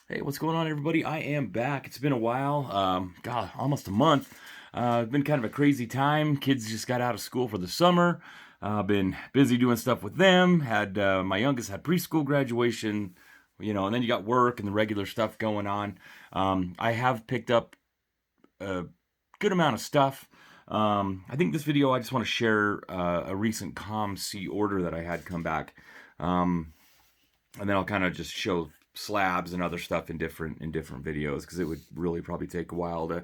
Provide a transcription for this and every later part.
Hey, what's going on, everybody? I am back. It's been a while. God, almost a month. It's been kind of a crazy time. Kids just got out of school for the summer. Been busy doing stuff with them. Had my youngest had preschool graduation, and then you got work and the regular stuff going on. I have picked up a good amount of stuff. I think this video I just want to share a recent COMC order that I had come back. Um, and then I'll kind of just show slabs and other stuff in different videos because it would really probably take a while to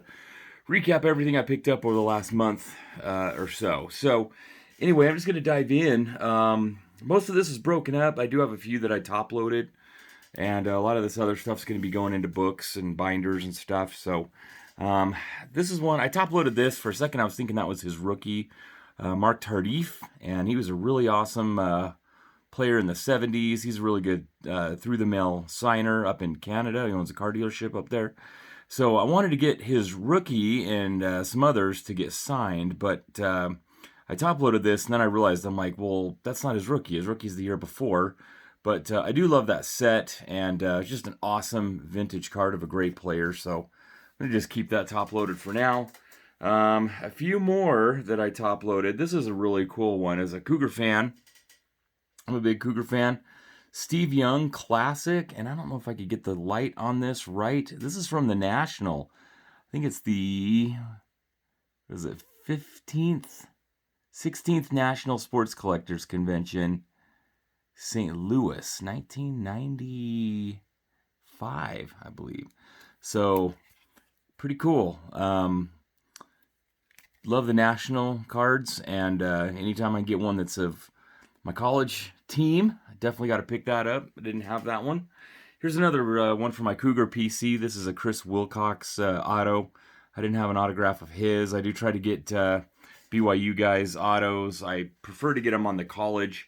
recap everything I picked up over the last month or so. So anyway, I'm just going to dive in. Most of this is broken up. I do have a few that I top loaded, and a lot of this other stuff's going to be going into books and binders and stuff. So this is one I top loaded. This for a second I was thinking that was his rookie, Mark Tardif, and he was a really awesome player in the 70s. He's a really good through the mail signer up in Canada. He owns a car dealership up there. So I wanted to get his rookie and some others to get signed, but I top loaded this and then I realized I'm like, well, that's not his rookie. His rookie's the year before. But I do love that set, and it's just an awesome vintage card of a great player. So I'm going to just keep that top loaded for now. A few more that I top loaded. This is a really cool one. As a Cougar fan, I'm a big Cougar fan. Steve Young Classic, and I don't know if I could get the light on this right. This is from the National. I think it's the, is it 15th, 16th National Sports Collectors Convention, St. Louis, 1995, I believe. So, pretty cool. Love the National cards, and anytime I get one that's of my college team, I definitely got to pick that up. I didn't have that one. Here's another one for my Cougar PC. This is a Chris Wilcox auto. I didn't have an autograph of his. I do try to get BYU guys autos. I prefer to get them on the college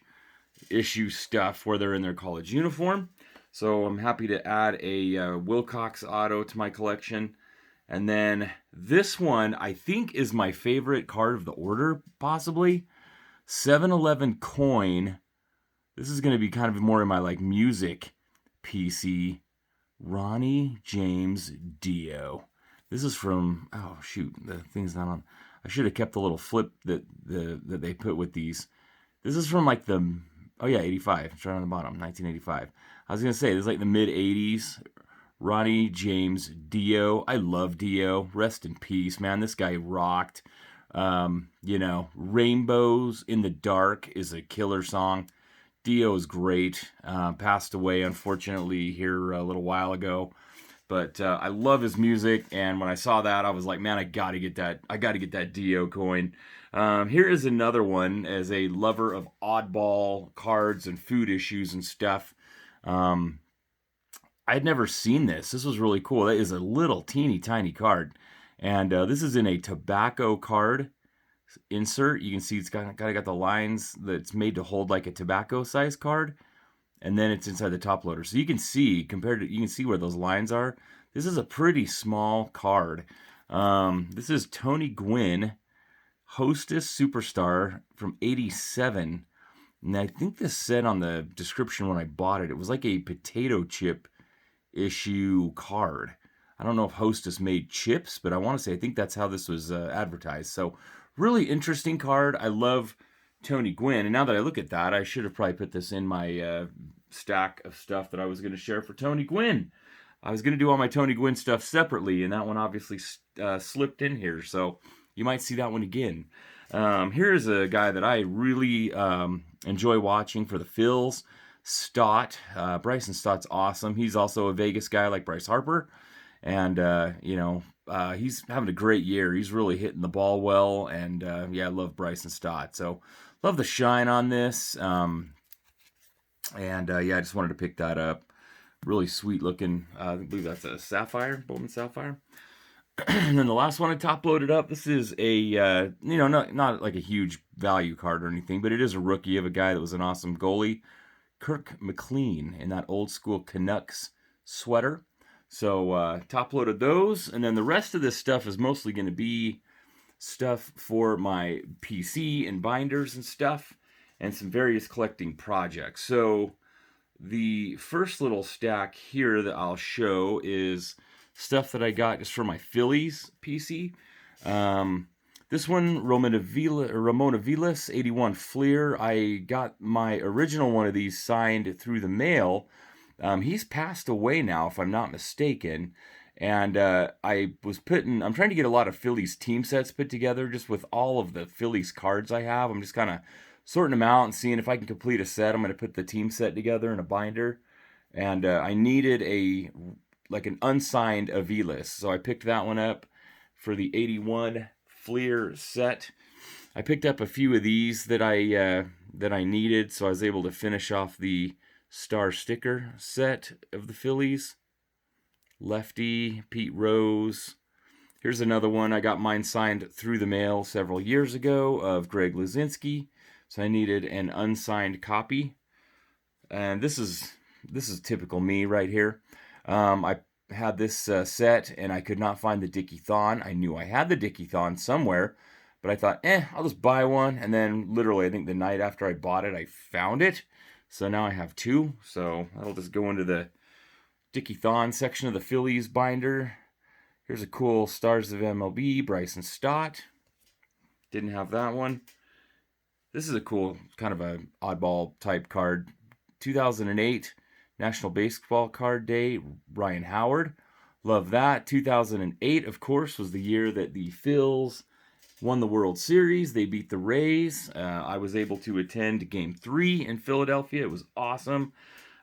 issue stuff where they're in their college uniform. So I'm happy to add a Wilcox auto to my collection. And then this one I think is my favorite card of the order, possibly. 7-Eleven coin. This is going to be kind of more in my like music PC. Ronnie James Dio. This is from, oh shoot, the thing's not on. I should have kept the little flip that they put with these. This is from like the, oh yeah, 85. It's right on the bottom, 1985. I was going to say, this is like the mid 80s. Ronnie James Dio. I love Dio. Rest in peace, man. This guy rocked. Rainbows in the Dark is a killer song. Dio is great. Passed away, unfortunately, here a little while ago. But I love his music, and when I saw that, I was like, man, I gotta get that. I gotta get that Dio coin. Here is another one. As a lover of oddball cards and food issues and stuff, I'd never seen this. This was really cool. That is a little teeny tiny card. And this is in a tobacco card insert. You can see it's got the lines that's made to hold like a tobacco size card. And then it's inside the top loader. So you can see, you can see where those lines are. This is a pretty small card. This is Tony Gwynn, Hostess Superstar from 87. And I think this said on the description when I bought it, it was like a potato chip issue card. I don't know if Hostess made chips, but I want to say I think that's how this was advertised. So really interesting card. I love Tony Gwynn, and now that I look at that, I should have probably put this in my stack of stuff that I was going to share for Tony Gwynn. I was going to do all my Tony Gwynn stuff separately, and that one obviously slipped in here, so you might see that one again. Here's a guy that I really enjoy watching for the Phils. Stott. Bryson Stott's awesome. He's also a Vegas guy like Bryce Harper. And, he's having a great year. He's really hitting the ball well. And, I love Bryson Stott. So, love the shine on this. I just wanted to pick that up. Really sweet looking. I believe that's a sapphire, Bowman Sapphire. And then the last one I top loaded up. This is a, not like a huge value card or anything, but it is a rookie of a guy that was an awesome goalie. Kirk McLean in that old school Canucks sweater. So top loaded those, and then the rest of this stuff is mostly going to be stuff for my PC and binders and stuff, and some various collecting projects. So The first little stack here that I'll show is stuff that I got just for my Phillies PC. Um, this one, Ramona Vilas 81 Fleer. I got my original one of these signed through the mail. He's passed away now, if I'm not mistaken. And I'm trying to get a lot of Phillies team sets put together just with all of the Phillies cards I have. I'm just kind of sorting them out and seeing if I can complete a set. I'm going to put the team set together in a binder. And I needed an unsigned Avilas. So I picked that one up for the 81 Fleer set. I picked up a few of these that I needed, so I was able to finish off the star sticker set of the Phillies. Lefty, Pete Rose. Here's another one. I got mine signed through the mail several years ago of Greg Luzinski, so I needed an unsigned copy. And this is typical me right here. I had this set and I could not find the Dickie Thon. I knew I had the Dickie Thon somewhere, but I thought, I'll just buy one. And then literally, I think the night after I bought it, I found it. So now I have two. So that'll just go into the Dickie Thon section of the Phillies binder. Here's a cool Stars of MLB, Bryson Stott. Didn't have that one. This is a cool kind of a oddball type card. 2008 National Baseball Card Day, Ryan Howard. Love that. 2008, of course, was the year that the Phils won the World Series. They beat the Rays. I was able to attend Game 3 in Philadelphia. It was awesome.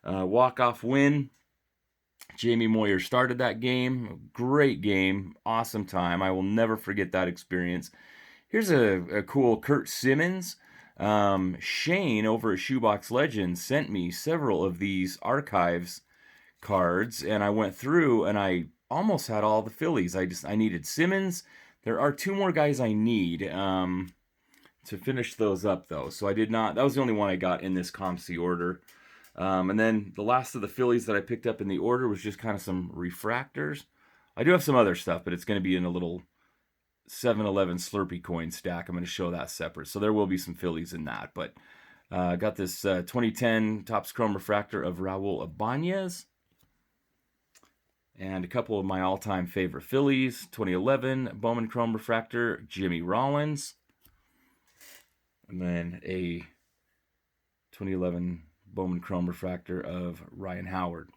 Walk-off win. Jamie Moyer started that game. Great game. Awesome time. I will never forget that experience. Here's a cool Kurt Simmons. Shane over at Shoebox Legends sent me several of these archives cards, and I went through and I almost had all the Phillies. I needed Simmons. There are two more guys I need to finish those up though. So I did not. That was the only one I got in this COMC order. And then the last of the Phillies that I picked up in the order was just kind of some refractors. I do have some other stuff, but it's going to be in a little 7-Eleven Slurpee coin stack. I'm going to show that separate. So there will be some Phillies in that. But I got this 2010 Topps Chrome refractor of Raul Ibanez. And a couple of my all-time favorite Phillies. 2011 Bowman Chrome refractor, Jimmy Rollins. And then a 2011 Bowman Chrome refractor of Ryan Howard.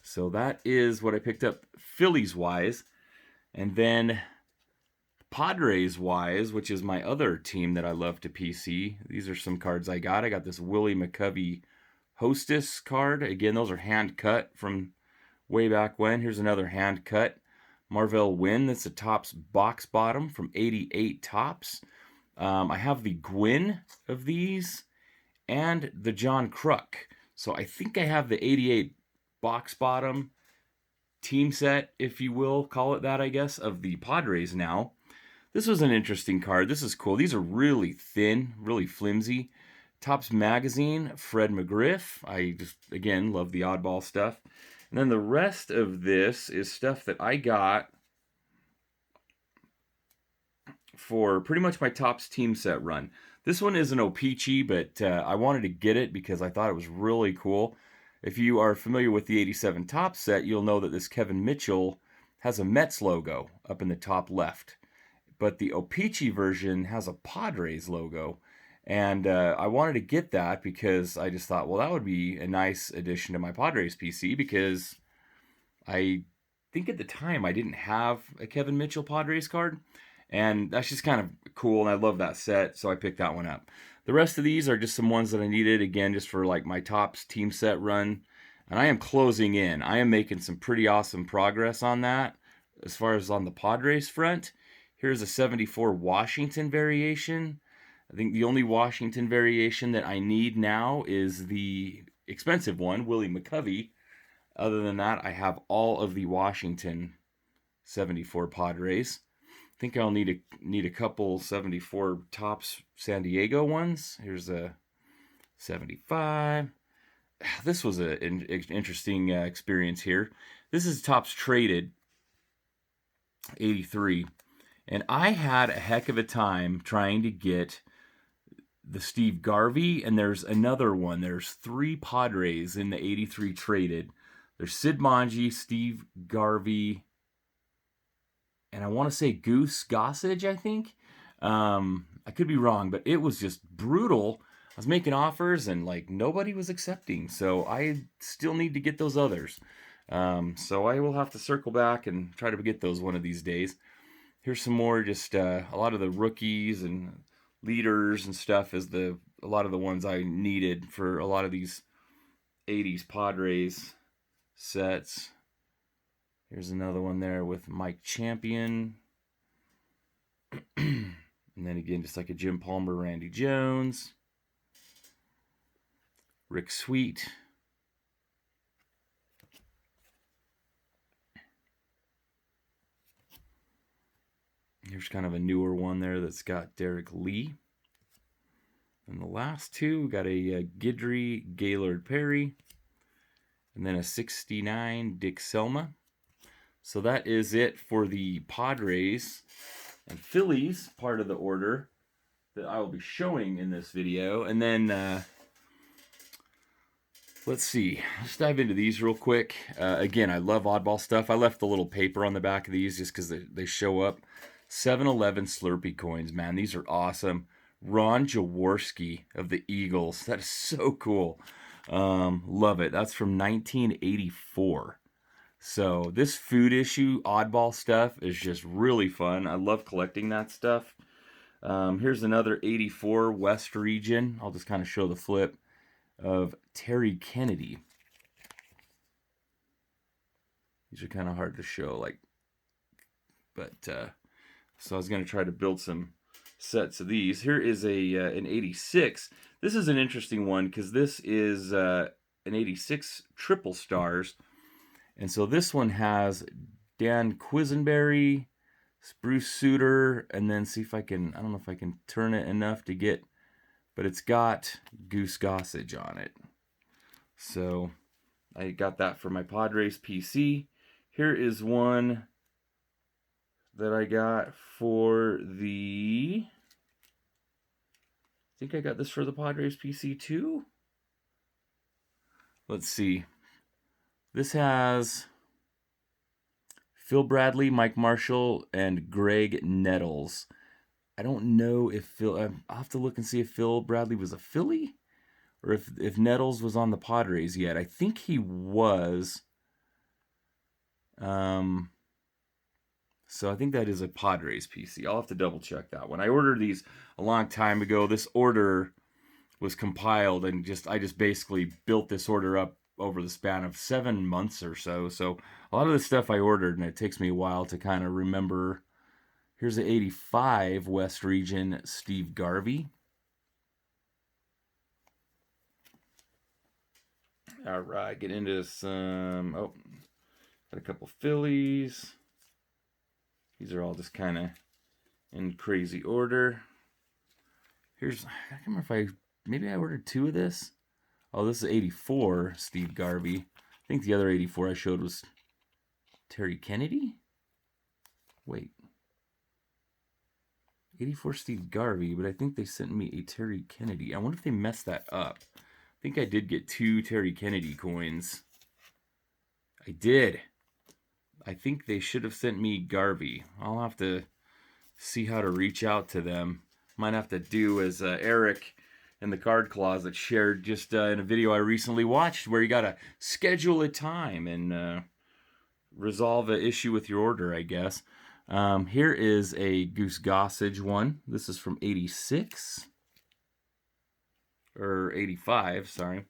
So that is what I picked up Phillies-wise. And then Padres-wise, which is my other team that I love to PC. These are some cards I got. I got this Willie McCovey Hostess card. Again, those are hand-cut from way back when. Here's another hand-cut Marvell Wynn. That's a Topps box bottom from 88 Topps. I have the Gwynn of these and the John Kruk. So I think I have the 88 box bottom team set, if you will, call it that, I guess, of the Padres now. This was an interesting card. This is cool. These are really thin, really flimsy. Topps Magazine, Fred McGriff. I just, again, love the oddball stuff. And then the rest of this is stuff that I got for pretty much my Topps team set run. This one isn't O-Pee-Chee, but I wanted to get it because I thought it was really cool. If you are familiar with the 87 Topps set, you'll know that this Kevin Mitchell has a Mets logo up in the top left. But the O-Pee-Chee version has a Padres logo. And I wanted to get that because I just thought, well, that would be a nice addition to my Padres PC because I think at the time I didn't have a Kevin Mitchell Padres card. And that's just kind of cool, and I love that set, so I picked that one up. The rest of these are just some ones that I needed, again, just for like my Topps team set run. And I am closing in. I am making some pretty awesome progress on that as far as on the Padres front. Here's a 74 Washington variation. I think the only Washington variation that I need now is the expensive one, Willie McCovey. Other than that, I have all of the Washington 74 Padres. I think I'll need a couple 74 Topps San Diego ones. Here's a 75. This was an interesting experience here. This is Topps Traded 83. And I had a heck of a time trying to get the Steve Garvey, and there's another one. There's 3 Padres in the 83 traded. There's Sid Monge, Steve Garvey, and I want to say Goose Gossage, I think. I could be wrong, but it was just brutal. I was making offers and like nobody was accepting, so I still need to get those others. So I will have to circle back and try to get those one of these days. Here's some more, just a lot of the rookies and leaders and stuff is a lot of the ones I needed for a lot of these 80s Padres sets. Here's another one there with Mike Champion. And then again, just like a Jim Palmer, Randy Jones, Rick Sweet. Here's kind of a newer one there that's got Derek Lee. And the last 2, we got a Guidry Gaylord Perry, and then a 69 Dick Selma. So that is it for the Padres and Phillies part of the order that I will be showing in this video. And then let's see, let's dive into these real quick. Again, I love oddball stuff. I left the little paper on the back of these just because they show up. 7-Eleven Slurpee coins, man, these are awesome. Ron Jaworski of the Eagles, that is so cool. Love it. That's from 1984. So this food issue oddball stuff is just really fun. I love collecting that stuff. Here's another 84 West Region. I'll just kind of show the flip of Terry Kennedy. These are kind of hard to show, so I was going to try to build some sets of these. Here is an 86. This is an interesting one because this is an 86 triple stars. And so this one has Dan Quisenberry, Spruce Suter, and then see if I can, I don't know if I can turn it enough to get, but it's got Goose Gossage on it. So I got that for my Padres PC. Here is one that I got for I think I got this for the Padres PC too. Let's see. This has Phil Bradley, Mike Marshall, and Greg Nettles. I don't know if I'll have to look and see if Phil Bradley was a Philly or if Nettles was on the Padres yet. I think he was. So I think that is a Padres PC. I'll have to double check that one. I ordered these a long time ago. This order was compiled and I just basically built this order up over the span of 7 months or so. So a lot of the stuff I ordered, and it takes me a while to kind of remember. Here's the 85 West Region Steve Garvey. All right, get into some, got a couple Phillies. These are all just kind of in crazy order. Here's, I can't remember maybe I ordered 2 of this. Oh, this is 84 Steve Garvey. I think the other 84 I showed was Terry Kennedy? Wait. 84 Steve Garvey, but I think they sent me a Terry Kennedy. I wonder if they messed that up. I think I did get 2 Terry Kennedy coins. I did. I think they should have sent me Garvey. I'll have to see how to reach out to them. Might have to do as Eric in the Card Closet shared just in a video I recently watched where you got to schedule a time and resolve an issue with your order, I guess. Here is a Goose Gossage one. This is from 86. Or 85, sorry.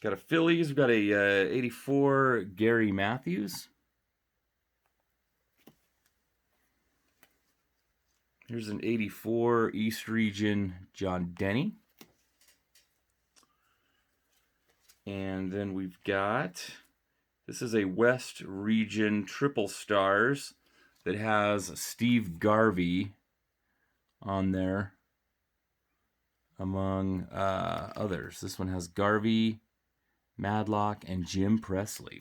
Got a Phillies. We've got a 84 Gary Matthews. Here's an 84 East Region John Denny. And then we've got, this is a West Region Triple Stars that has Steve Garvey on there among others. This one has Garvey, Madlock, and Jim Presley.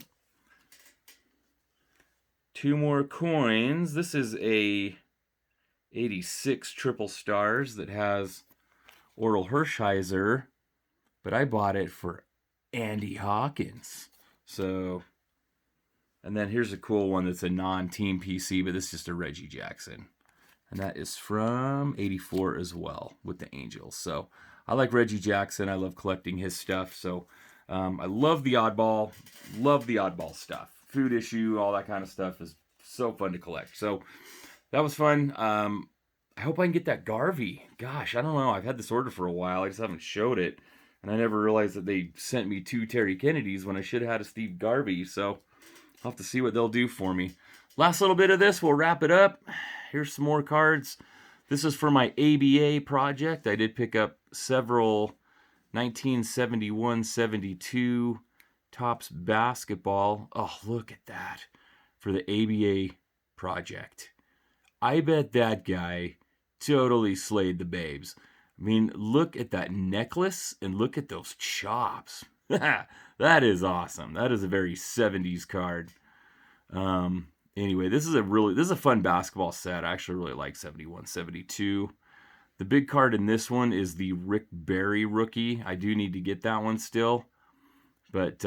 2 more coins. This is a '86 triple stars that has Oral Hershiser, but I bought it for Andy Hawkins. So, and then here's a cool one that's a non-team PC, but this is just a Reggie Jackson. And that is from '84 as well with the Angels. So I like Reggie Jackson. I love collecting his stuff. So I love the oddball stuff. Food Issue, all that kind of stuff is so fun to collect. So that was fun. I hope I can get that Garvey. Gosh, I don't know. I've had this order for a while. I just haven't showed it. And I never realized that they sent me 2 Terry Kennedys when I should have had a Steve Garvey. So I'll have to see what they'll do for me. Last little bit of this, we'll wrap it up. Here's some more cards. This is for my ABA project. I did pick up several 1971-72 Topps basketball. Oh, look at that. For the ABA project. I bet that guy totally slayed the babes. I mean, look at that necklace and look at those chops. That is awesome. That is a very 70s card. Anyway, this is a fun basketball set. I actually really like 71-72. The big card in this one is the Rick Barry rookie. I do need to get that one still. But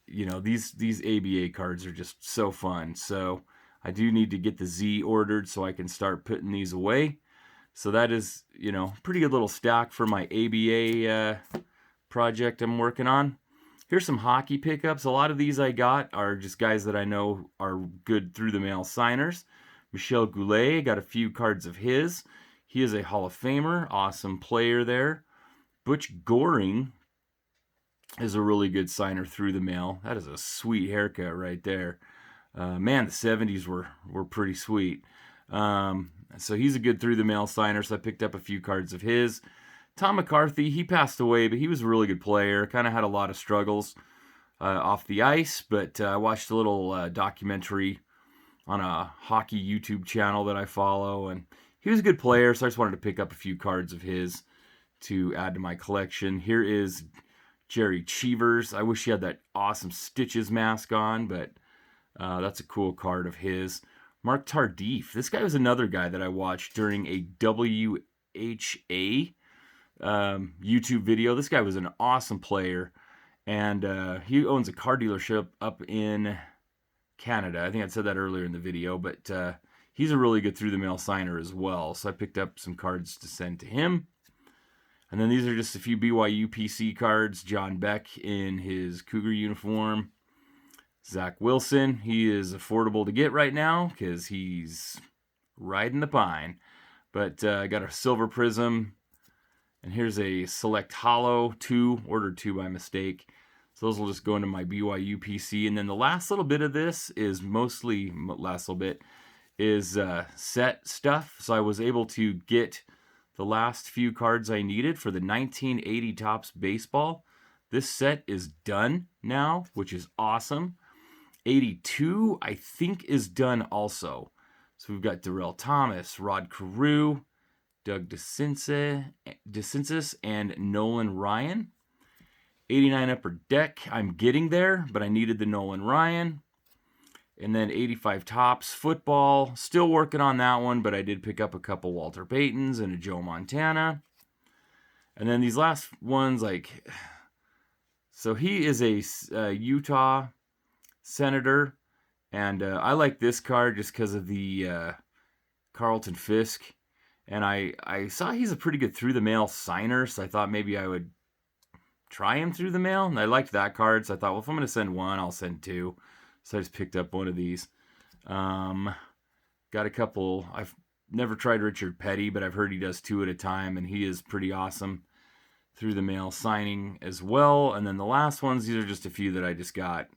you know, these ABA cards are just so fun. So I do need to get the Z ordered so I can start putting these away. So that is, you know, pretty good little stack for my ABA project I'm working on. Here's some hockey pickups. A lot of these I got are just guys that I know are good through the mail signers. Michel Goulet, got a few cards of his. He is a Hall of Famer, awesome player there. Butch Goring is a really good signer through the mail. That is a sweet haircut right there. Man, the 70s were pretty sweet. So he's a good through the mail signer, so I picked up a few cards of his. Tom McCarthy, he passed away, but he was a really good player. Kind of had a lot of struggles off the ice, but I watched a little documentary on a hockey YouTube channel that I follow, and he was a good player, so I just wanted to pick up a few cards of his to add to my collection. Here is Jerry Cheevers. I wish he had that awesome Stitches mask on, but that's a cool card of his. Mark Tardif. This guy was another guy that I watched during a WHA YouTube video. This guy was an awesome player, and he owns a car dealership up in Canada. I think I said that earlier in the video, but he's a really good through the mail signer as well. So I picked up some cards to send to him. And then these are just a few BYU PC cards. John Beck in his Cougar uniform. Zach Wilson, he is affordable to get right now because he's riding the pine. But I got a Silver Prism. And here's a Select Hollow 2, ordered 2 by mistake. So those will just go into my BYU PC. And then the last little bit of this is set stuff. So I was able to get the last few cards I needed for the 1980 Topps baseball. This set is done now, which is awesome. 82, I think, is done also. So we've got Darrell Thomas, Rod Carew, Doug DeCinces, and Nolan Ryan. 89 Upper Deck, I'm getting there, but I needed the Nolan Ryan. And then 85 Topps football, still working on that one, but I did pick up a couple Walter Paytons and a Joe Montana. And then these last ones, like, so he is a Utah Senator, and I like this card just because of the Carlton Fisk. And I saw he's a pretty good through the mail signer, so I thought maybe I would try him through the mail. And I liked that card, so I thought, well, if I'm going to send one, I'll send 2. So I just picked up one of these. Got a couple. I've never tried Richard Petty, but I've heard he does 2 at a time, and he is pretty awesome through the mail signing as well. And then the last ones, these are just a few that I just got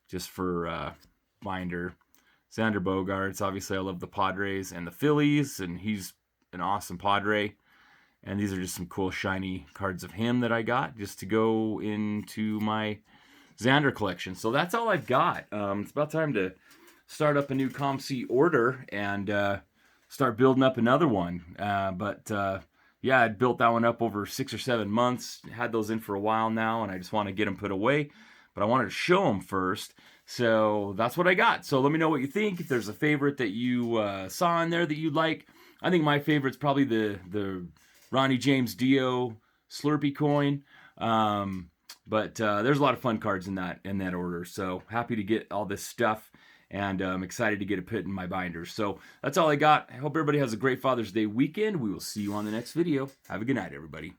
just for binder. Xander Bogaerts, obviously I love the Padres and the Phillies, and he's an awesome Padre. And these are just some cool shiny cards of him that I got just to go into my Xander collection. So that's all I've got. It's about time to start up a new COMC order and start building up another one. Yeah, I'd built that one up over 6 or 7 months. Had those in for a while now, and I just want to get them put away. But I wanted to show them first. So that's what I got. So let me know what you think. If there's a favorite that you saw in there that you'd like, I think my favorite's probably the Ronnie James Dio Slurpee coin. But there's a lot of fun cards in that order. So happy to get all this stuff, and I'm excited to get it put in my binders. So that's all I got. I hope everybody has a great Father's Day weekend. We will see you on the next video. Have a good night, everybody.